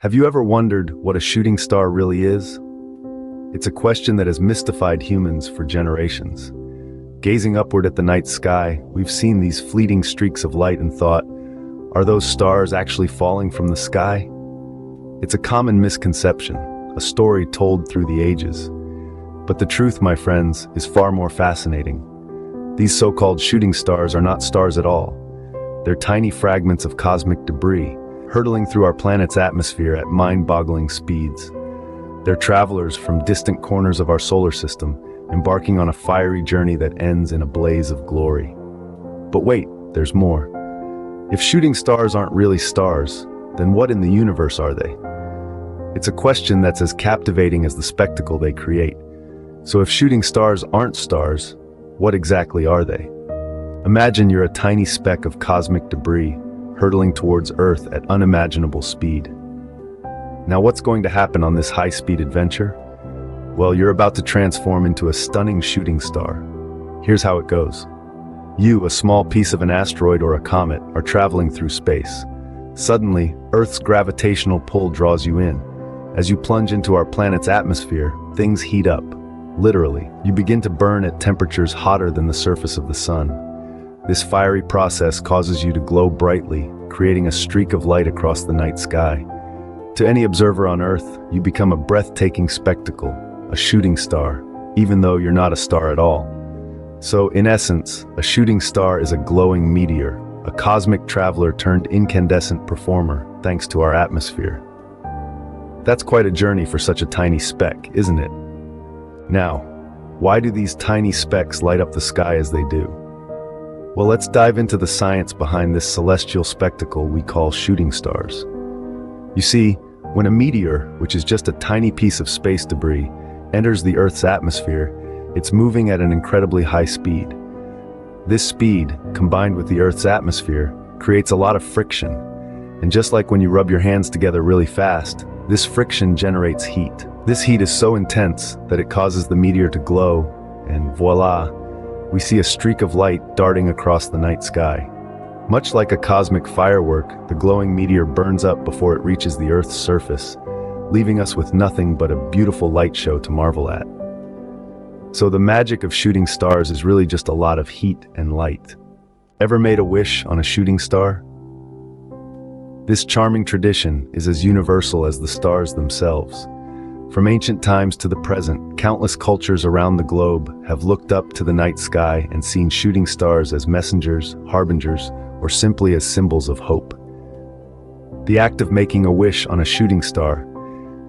Have you ever wondered what a shooting star really is? It's a question that has mystified humans for generations. Gazing upward at the night sky, we've seen these fleeting streaks of light and thought, are those stars actually falling from the sky? It's a common misconception, a story told through the ages. But the truth, my friends, is far more fascinating. These so-called shooting stars are not stars at all. They're tiny fragments of cosmic debris, hurtling through our planet's atmosphere at mind-boggling speeds. They're travelers from distant corners of our solar system, embarking on a fiery journey that ends in a blaze of glory. But wait, there's more. If shooting stars aren't really stars, then what in the universe are they? It's a question that's as captivating as the spectacle they create. So if shooting stars aren't stars, what exactly are they? Imagine you're a tiny speck of cosmic debris, hurtling towards Earth at unimaginable speed. Now what's going to happen on this high-speed adventure? Well, you're about to transform into a stunning shooting star. Here's how it goes. You, a small piece of an asteroid or a comet, are traveling through space. Suddenly, Earth's gravitational pull draws you in. As you plunge into our planet's atmosphere, things heat up. Literally, you begin to burn at temperatures hotter than the surface of the sun. This fiery process causes you to glow brightly, creating a streak of light across the night sky. To any observer on Earth, you become a breathtaking spectacle, a shooting star, even though you're not a star at all. So, in essence, a shooting star is a glowing meteor, a cosmic traveler turned incandescent performer, thanks to our atmosphere. That's quite a journey for such a tiny speck, isn't it? Now, why do these tiny specks light up the sky as they do? Well, let's dive into the science behind this celestial spectacle we call shooting stars. You see, when a meteor, which is just a tiny piece of space debris, enters the Earth's atmosphere, it's moving at an incredibly high speed. This speed, combined with the Earth's atmosphere, creates a lot of friction. And just like when you rub your hands together really fast, this friction generates heat. This heat is so intense that it causes the meteor to glow, and voila, we see a streak of light darting across the night sky. Much like a cosmic firework, the glowing meteor burns up before it reaches the Earth's surface, leaving us with nothing but a beautiful light show to marvel at. So the magic of shooting stars is really just a lot of heat and light. Ever made a wish on a shooting star? This charming tradition is as universal as the stars themselves. From ancient times to the present, countless cultures around the globe have looked up to the night sky and seen shooting stars as messengers, harbingers, or simply as symbols of hope. The act of making a wish on a shooting star,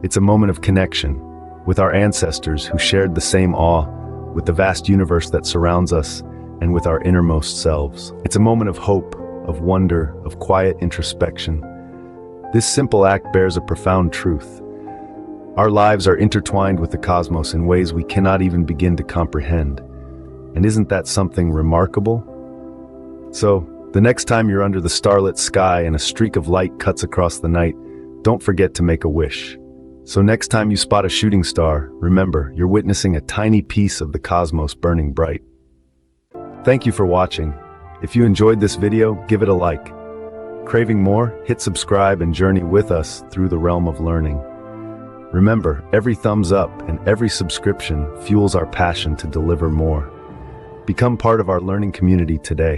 it's a moment of connection with our ancestors who shared the same awe, with the vast universe that surrounds us, and with our innermost selves. It's a moment of hope, of wonder, of quiet introspection. This simple act bears a profound truth. Our lives are intertwined with the cosmos in ways we cannot even begin to comprehend. And isn't that something remarkable? So, the next time you're under the starlit sky and a streak of light cuts across the night, don't forget to make a wish. So next time you spot a shooting star, remember, you're witnessing a tiny piece of the cosmos burning bright. Thank you for watching. If you enjoyed this video, give it a like. Craving more? Hit subscribe and journey with us through the realm of learning. Remember, every thumbs up and every subscription fuels our passion to deliver more. Become part of our learning community today.